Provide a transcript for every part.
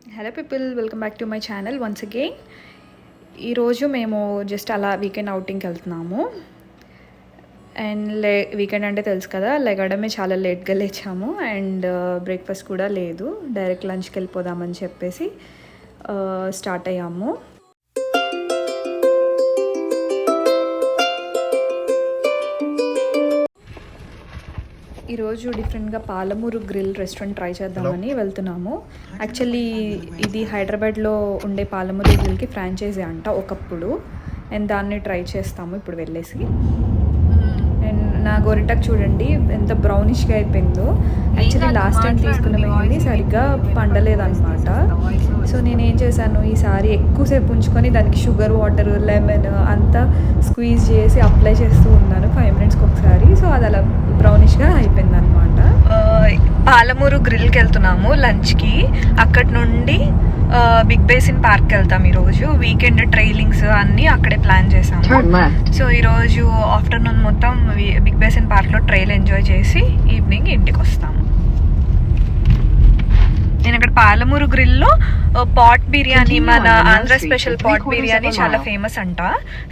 Hello people, welcome back to my channel once again. ఈరోజు మేము just అలా weekend అవుటింగ్కి వెళ్తున్నాము. అండ్ వీకెండ్ అంటే తెలుసు కదా, లెగడమే చాలా లేట్గా లేచాము. అండ్ బ్రేక్ఫాస్ట్ కూడా లేదు, డైరెక్ట్ లంచ్కి వెళ్ళిపోదామని చెప్పేసి స్టార్ట్ అయ్యాము. ఈరోజు డిఫరెంట్గా పాలమూరు గ్రిల్ రెస్టారెంట్ ట్రై చేద్దామని వెళ్తున్నాము. యాక్చువల్లీ ఇది హైదరాబాద్లో ఉండే పాలమూరు గ్రిల్కి ఫ్రాంచైజీ అంట ఒకప్పుడు. అండ్ దాన్ని ట్రై చేస్తాము ఇప్పుడు వెళ్ళేసి. అండ్ నా గోరింటాకు చూడండి ఎంత బ్రౌనిష్గా అయిపోయిందో. యాక్చువల్లీ లాస్ట్ టైం తీసుకున్న మెహందీ సరిగ్గా పండలేదన్నమాట. సో నేనేం చేశాను, ఈసారి ఎక్కువసేపు ఉంచుకొని దానికి షుగర్ వాటర్ లెమన్ అంతా స్క్వీజ్ చేసి అప్లై చేస్తూ ఉన్నాను 5 మినిట్స్కి ఒకసారి. సో అది అలా బ్రౌనిష్గా అయిపోయింది అనమాట. పాలమూరు గ్రిల్కి వెళ్తున్నాము లంచ్కి. అక్కడి నుండి బిగ్ బేసిన్ పార్క్కి వెళ్తాం. ఈరోజు వీకెండ్ ట్రైలింగ్స్ అన్నీ అక్కడే ప్లాన్ చేసాము. సో ఈరోజు ఆఫ్టర్నూన్ మొత్తం బిగ్ బేసిన్ పార్క్లో ట్రైల్ ఎంజాయ్ చేసి ఈవినింగ్ ఇంటికి వస్తాము. నేను అక్కడ పాలమూరు గ్రిల్లో పాట్ బిర్యానీ, మన ఆంధ్ర స్పెషల్ పాట్ బిర్యానీ చాలా ఫేమస్ అంట.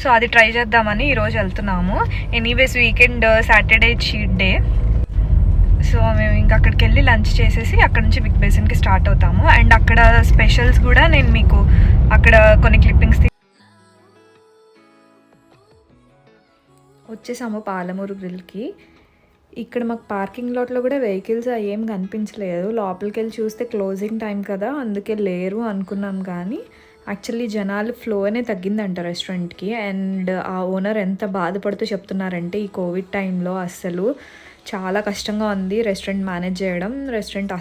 సో అది ట్రై చేద్దామని ఈరోజు వెళ్తున్నాము. Anyways weekend Saturday cheat day. So మేము ఇంకా అక్కడికి వెళ్ళి లంచ్ చేసేసి అక్కడ నుంచి బిగ్ బేసిన్కి స్టార్ట్ అవుతాము. అండ్ అక్కడ స్పెషల్స్ కూడా నేను మీకు అక్కడ కొన్ని క్లిప్పింగ్స్ వచ్చేసాము పాలమూరు గ్రిల్కి. ఇక్కడ మాకు పార్కింగ్ లాట్లో కూడా వెహికల్స్ ఏం కనిపించలేదు. లోపలికి వెళ్ళి చూస్తే క్లోజింగ్ టైం కదా, అందుకే లేరు అనుకున్నాం. కానీ యాక్చువల్లీ జనాలు ఫ్లో అనే తగ్గిందంట రెస్టారెంట్కి. అండ్ ఆ ఓనర్ ఎంత బాధపడుతూ చెప్తున్నారంటే ఈ కోవిడ్ టైంలో అస్సలు చాలా కష్టంగా ఉంది రెస్టారెంట్ మేనేజ్ చేయడం. రెస్టారెంట్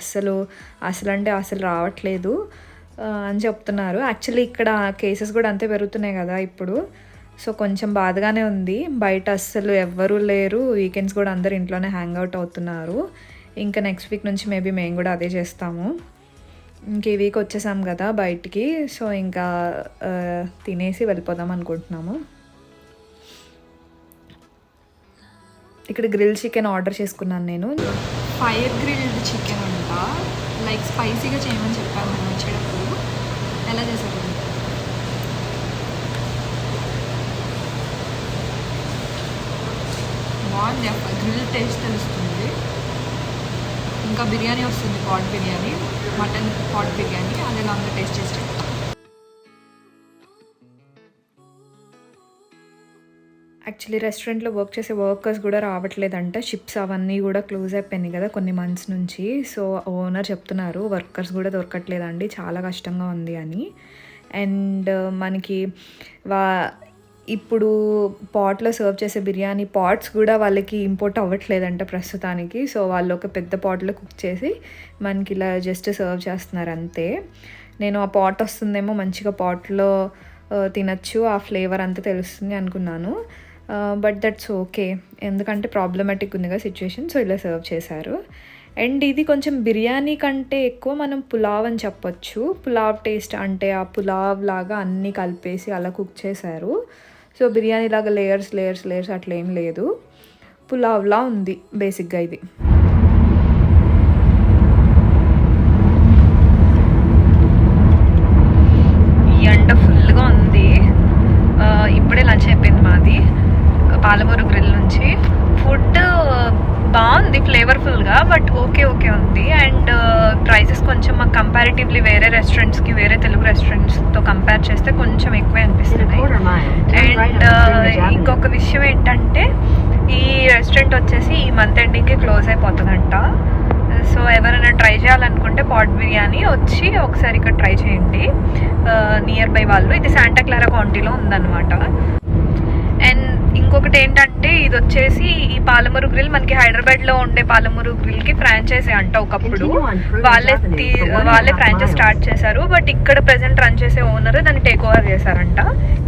అసలు రావట్లేదు అని చెప్తున్నారు. యాక్చువల్లీ ఇక్కడ కేసెస్ కూడా అంతే పెరుగుతున్నాయి కదా ఇప్పుడు. సో కొంచెం బాధగానే ఉంది. బయట అస్సలు ఎవ్వరూ లేరు. వీకెండ్స్ కూడా అందరు ఇంట్లోనే హ్యాంగ్ అవుట్ అవుతున్నారు. ఇంకా నెక్స్ట్ వీక్ నుంచి మేబీ మేము కూడా అదే చేస్తాము. ఇంక ఈ వీక్ వచ్చేసాం కదా బయటికి. సో ఇంకా తినేసి వెళ్ళిపోదాం అనుకుంటున్నాము. ఇక్కడ గ్రిల్ చికెన్ ఆర్డర్ చేసుకున్నాను నేను. ఫైర్ గ్రిల్డ్ చికెన్ అంట. లైక్ స్పైసీగా చేయమని చెప్పాను నేను వచ్చేటప్పుడు. ఎలా చేశారు? బాగుంది. గ్రిల్ టేస్ట్ తెలుస్తుంది. ఇంకా బిర్యానీ వస్తుంది, pot biryani, mutton pot biryani. అది ఎలా ఉందో టేస్ట్ చేసి యాక్చువల్లీ రెస్టారెంట్లో వర్క్ చేసే వర్కర్స్ కూడా రావట్లేదంట. షిప్స్ అవన్నీ కూడా క్లోజ్ అయిపోయినాయి కదా కొన్ని మంత్స్ నుంచి. సో ఓనర్ చెప్తున్నారు వర్కర్స్ కూడా దొరకట్లేదండి, చాలా కష్టంగా ఉంది అని. అండ్ మనకి ఇప్పుడు పాట్లో సర్వ్ చేసే బిర్యానీ పాట్స్ కూడా వాళ్ళకి ఇంపోర్ట్ అవ్వట్లేదంట ప్రస్తుతానికి. సో వాళ్ళు ఒక పెద్ద పాట్లో కుక్ చేసి మనకి ఇలా జస్ట్ సర్వ్ చేస్తున్నారు అంతే. నేను ఆ పాట్ వస్తుందేమో మంచిగా పాట్లో తినచ్చు, ఆ ఫ్లేవర్ అంతా తెలుస్తుంది అనుకున్నాను. బట్ దట్స్ ఓకే, ఎందుకంటే ప్రాబ్లమాటిక్ ఉందిగా సిచ్యువేషన్. సో ఇలా సర్వ్ చేశారు. అండ్ ఇది కొంచెం బిర్యానీ కంటే ఎక్కువ మనం పులావ్ అని చెప్పొచ్చు. పులావ్ టేస్ట్ అంటే ఆ పులావ్ లాగా అన్నీ కలిపేసి అలా కుక్ చేశారు. సో బిర్యానీ లాగా లేయర్స్ అట్లా ఏం లేదు, పులావ్లా ఉంది బేసిక్గా ఇది. ఈ ఎండ ఫుల్గా ఉంది. ఇప్పుడే లంచ్ అయిపోయింది మాది పాలమూరు గ్రిల్ నుంచి. ఫుడ్ బాగుంది ఫ్లేవర్ఫుల్గా, బట్ ఓకే ఉంది. అండ్ ప్రైసెస్ కొంచెం మాకు కంపారిటివ్లీ వేరే రెస్టారెంట్స్కి, వేరే తెలుగు రెస్టారెంట్స్తో కంపేర్ చేస్తే కొంచెం ఎక్కువే అనిపిస్తున్నాయి. అండ్ ఇంకొక విషయం ఏంటంటే ఈ రెస్టారెంట్ వచ్చేసి ఈ మంత్ ఎండింగ్కి క్లోజ్ అయిపోతుందంట. సో ఎవరైనా ట్రై చేయాలనుకుంటే పాట్ బిర్యానీ వచ్చి ఒకసారి ఇక్కడ ట్రై చేయండి నియర్ బై వాళ్ళు. ఇది శాంటా క్లారా కౌంటీలో ఉందన్నమాట. అండ్ ఇంకొకటి ఏంటంటే ఇది వచ్చేసి ఈ పాలమూరు గ్రిల్ మనకి హైదరాబాద్లో ఉండే పాలమూరు గ్రిల్కి ఫ్రాంచైజీ అంట ఒకప్పుడు. వాళ్ళే ఫ్రాంచైజ్ స్టార్ట్ చేశారు. బట్ ఇక్కడ ప్రెసెంట్ రన్ చేసే ఓనర్ దాన్ని టేక్ ఓవర్ చేశారంట.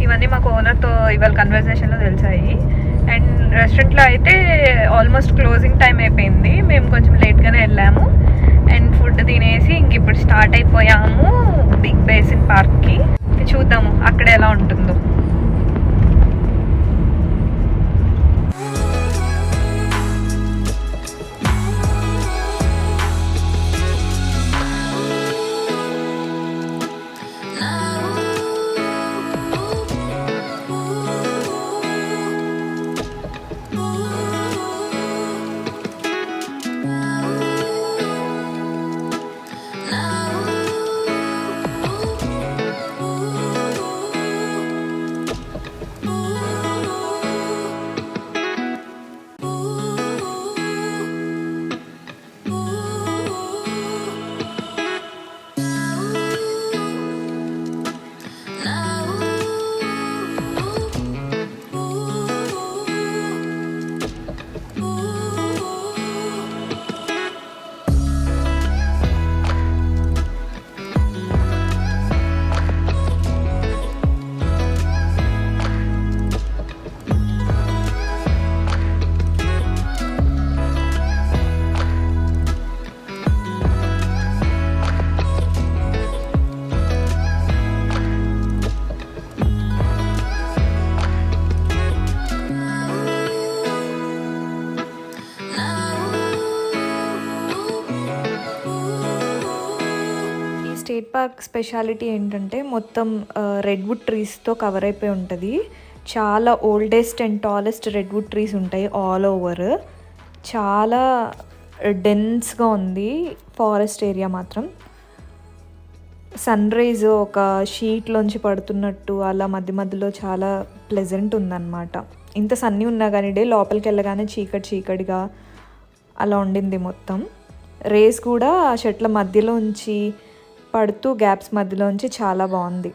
ఇవన్నీ మాకు ఓనర్తో ఇవాళ కన్వర్సేషన్లో తెలిసాయి. అండ్ రెస్టారెంట్లో అయితే ఆల్మోస్ట్ క్లోజింగ్ టైం అయిపోయింది. మేము కొంచెం లేట్గానే వెళ్ళాము. అండ్ ఫుడ్ తినేసి ఇంక ఇప్పుడు స్టార్ట్ అయిపోయాము బిగ్ బేసిన్ పార్క్కి. చూద్దాము అక్కడ ఎలా ఉంటుందో. స్టేట్ పార్క్ స్పెషాలిటీ ఏంటంటే మొత్తం రెడ్వుడ్ ట్రీస్తో కవర్ అయిపోయి ఉంటుంది. చాలా oldest and tallest redwood trees ఉంటాయి ఆల్ ఓవర్. చాలా డెన్స్గా ఉంది ఫారెస్ట్ ఏరియా మాత్రం. సన్ రైజ్ ఒక షీట్లోంచి పడుతున్నట్టు అలా మధ్య మధ్యలో చాలా ప్లెజెంట్ ఉందన్నమాట. ఇంత సన్నీ ఉన్నా కానీ లోపలికి వెళ్ళగానే చీకటిగా అలా ఉండింది మొత్తం. రేస్ కూడా ఆ చెట్ల మధ్యలోంచి పడుతూ గ్యాప్స్ మధ్యలోంచి చాలా బాగుంది.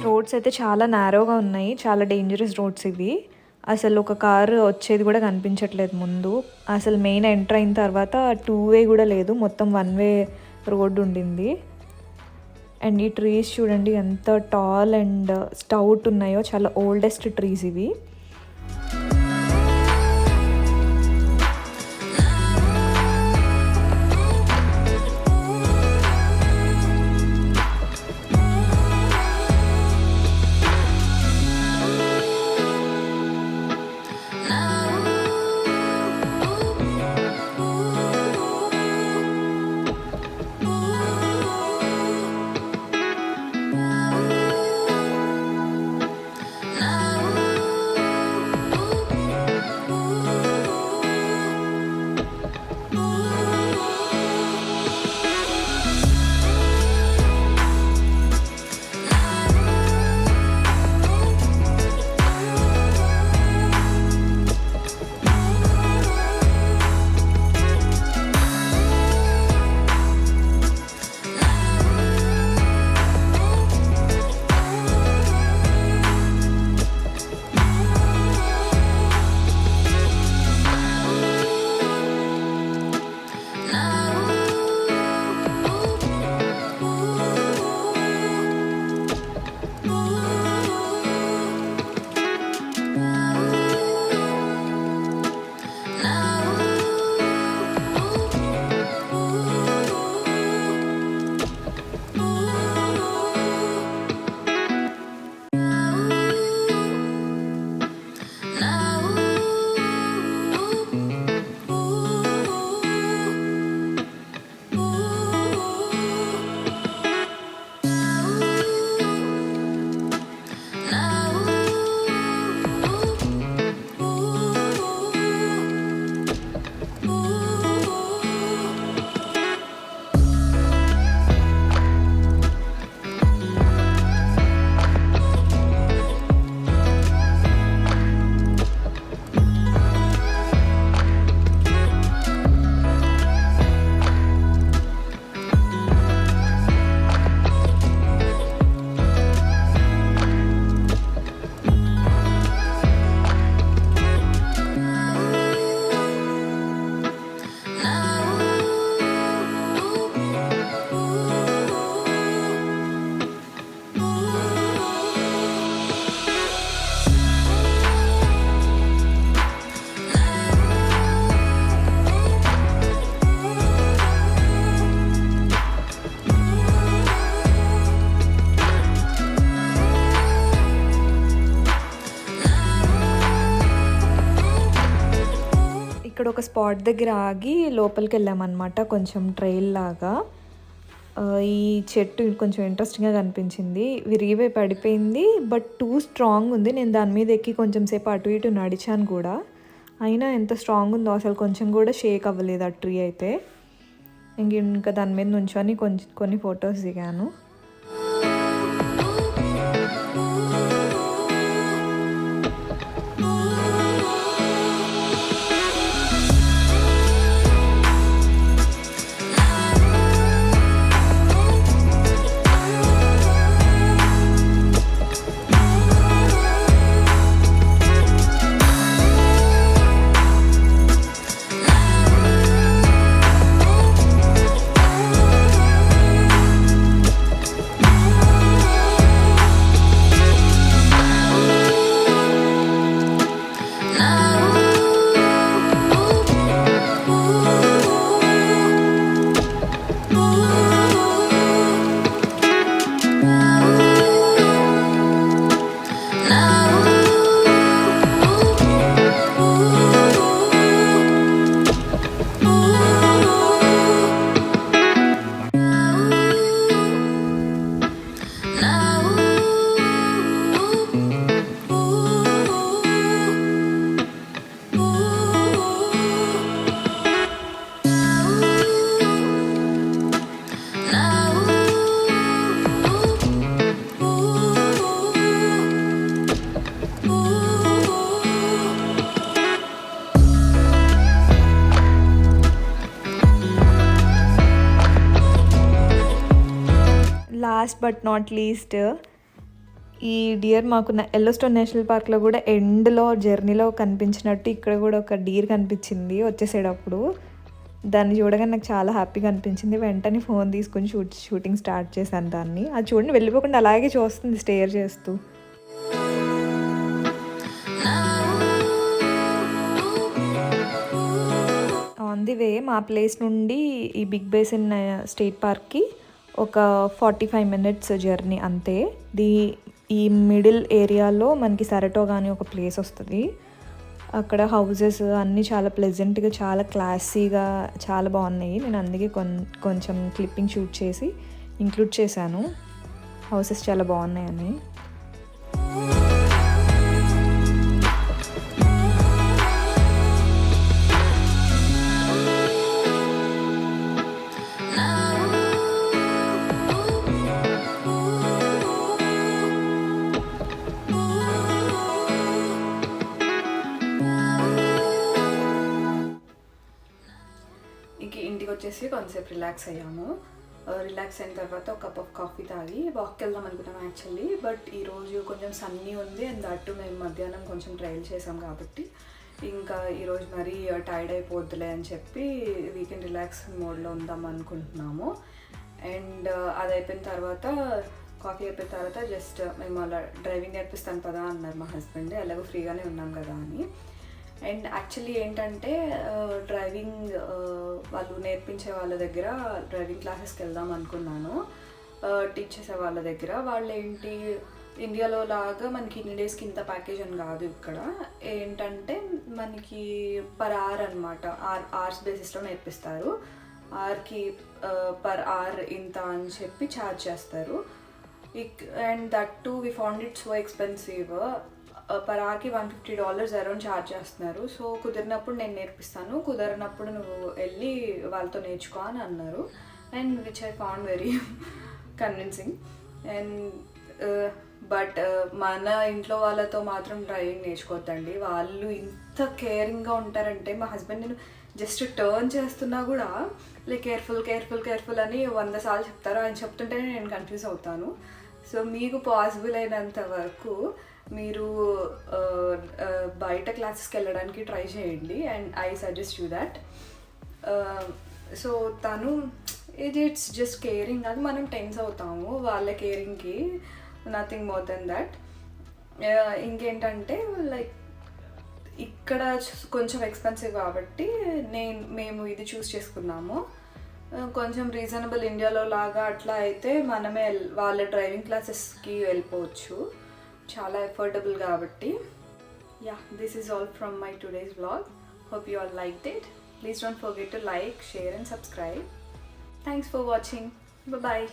రోడ్స్ అయితే చాలా నారోగా ఉన్నాయి. చాలా డేంజరస్ రోడ్స్ ఇవి. అసలు ఒక కారు వచ్చేది కూడా కనిపించట్లేదు ముందు. అసలు మెయిన్ ఎంటర్ అయిన తర్వాత 2 వే కూడా లేదు, మొత్తం 1 వే రోడ్డు ఉండింది. అండ్ ఈ ట్రీస్ చూడండి ఎంత టాల్ అండ్ స్టౌట్ ఉన్నాయో, చాలా ఓల్డెస్ట్ ట్రీస్ ఇవి. ఒక స్పాట్ దగ్గర ఆగి లోపలికి వెళ్ళామన్నమాట, కొంచెం ట్రైల్ లాగా. ఈ చెట్టు కొంచెం ఇంట్రెస్టింగ్గా కనిపించింది, విరిగిపోయి పడిపోయింది, బట్ టూ స్ట్రాంగ్ ఉంది. నేను దాని మీద ఎక్కి కొంచెం సేపు అటు ఇటు నడిచాను కూడా, అయినా ఎంత స్ట్రాంగ్ ఉందో అసలు కొంచెం కూడా షేక్ అవ్వలేదు ఆ ట్రీ అయితే. ఇంకా దాని మీద నుంచొని కొన్ని ఫొటోస్ దిగాను. లాస్ట్ బట్ నాట్ లీస్ట్, ఈ డియర్ మాకు ఎల్లోస్టోన్ నేషనల్ పార్క్లో కూడా ఎండ్లో జర్నీలో కనిపించినట్టు ఇక్కడ కూడా ఒక డియర్ కనిపించింది వచ్చేసేటప్పుడు. దాన్ని చూడగానే నాకు చాలా హ్యాపీగా అనిపించింది. వెంటనే ఫోన్ తీసుకొని షూటింగ్ స్టార్ట్ చేశాను దాన్ని. అది చూడండి వెళ్ళిపోకుండా అలాగే చూస్తుంది స్టేర్ చేస్తూ. ఆన్ ది వే మా ప్లేస్ నుండి ఈ బిగ్ బేసిన్ స్టేట్ పార్క్కి ఒక 45 minutes జర్నీ అంతే. ఈ మిడిల్ ఏరియాలో మనకి సరటోగా అని ఒక ప్లేస్ వస్తుంది. అక్కడ హౌజెస్ అన్నీ చాలా ప్లెజెంట్గా, చాలా క్లాసీగా, చాలా బాగున్నాయి. నేను అందుకే కొంచెం క్లిప్పింగ్ షూట్ చేసి ఇంక్లూడ్ చేశాను, హౌసెస్ చాలా బాగున్నాయని. ఇంటికి వచ్చేసి కొంతసేపు రిలాక్స్ అయ్యాము. రిలాక్స్ అయిన తర్వాత ఒక కప్ ఆఫ్ కాఫీ తాగి వాక్కి వెళ్దాం అనుకున్నాం యాక్చువల్లీ. బట్ ఈరోజు కొంచెం సన్నీ ఉంది అండ్ దట్టు మేము మధ్యాహ్నం కొంచెం ట్రైల్ చేసాం కాబట్టి ఇంకా ఈరోజు మరీ టైర్డ్ అయిపోద్దులే అని చెప్పి వీకెండ్ రిలాక్స్ మోడ్లో ఉందాం అనుకుంటున్నాము. అండ్ అది అయిపోయిన తర్వాత, కాఫీ అయిపోయిన తర్వాత జస్ట్ మేము అలా డ్రైవింగ్ నేర్పిస్తాను పదా అన్నారు మా హస్బెండ్, ఎలాగో ఫ్రీగానే ఉన్నాం కదా అని. అండ్ యాక్చువల్లీ ఏంటంటే డ్రైవింగ్ వాళ్ళు నేర్పించే వాళ్ళ దగ్గర డ్రైవింగ్ క్లాసెస్కి వెళ్దాం అనుకున్నాను. టీచ్ చేసే వాళ్ళ దగ్గర వాళ్ళు ఏంటి, ఇండియాలో లాగా మనకి ఇన్ని డేస్కి ఇంత ప్యాకేజ్ అని కాదు. ఇక్కడ ఏంటంటే మనకి పర్ అవర్ అనమాట, అవర్స్ బేసిస్లో నేర్పిస్తారు. అవర్కి పర్ అవర్ ఇంత అని చెప్పి ఛార్జ్ చేస్తారు. And that too we found it so expensive. Per అవర్కి $150 అరౌండ్ ఛార్జ్ చేస్తున్నారు. సో కుదిరినప్పుడు నేను నేర్పిస్తాను, కుదిరినప్పుడు నువ్వు వెళ్ళి వాళ్ళతో నేర్చుకో అని అన్నారు. And which I found very convincing. And but మన ఇంట్లో వాళ్ళతో మాత్రం డ్రైవింగ్ నేర్చుకోవద్దండి. వాళ్ళు ఇంత కేరింగ్గా ఉంటారంటే, మా హస్బెండ్ నేను జస్ట్ టర్న్ చేస్తున్నా కూడా లైక్ కేర్ఫుల్ అని 100 సార్లు చెప్తారు. ఆయన చెప్తుంటేనే నేను కన్ఫ్యూజ్ అవుతాను. సో మీకు పాసిబుల్ అయినంత వరకు మీరు బయట క్లాసెస్కి వెళ్ళడానికి ట్రై చేయండి. And I suggest you that. So తను ఇట్స్ జస్ట్ కేరింగ్, అది మనం టెన్స్ అవుతాము వాళ్ళ కేరింగ్కి, నథింగ్ మోర్ దెన్ దట్. ఇంకేంటంటే లైక్ ఇక్కడ కొంచెం ఎక్స్పెన్సివ్ కాబట్టి మేము ఇది చూస్ చేసుకున్నాము. కొంచెం రీజనబుల్ ఇండియాలో లాగా అట్లా అయితే మనమే వాళ్ళ డ్రైవింగ్ క్లాసెస్కి వెళ్ళిపోవచ్చు, చాలా అఫోర్డబుల్ కాబట్టి. Yeah, this is all from my today's vlog. Hope you all liked it. Please don't forget to like, share and subscribe. Thanks for watching. Bye bye.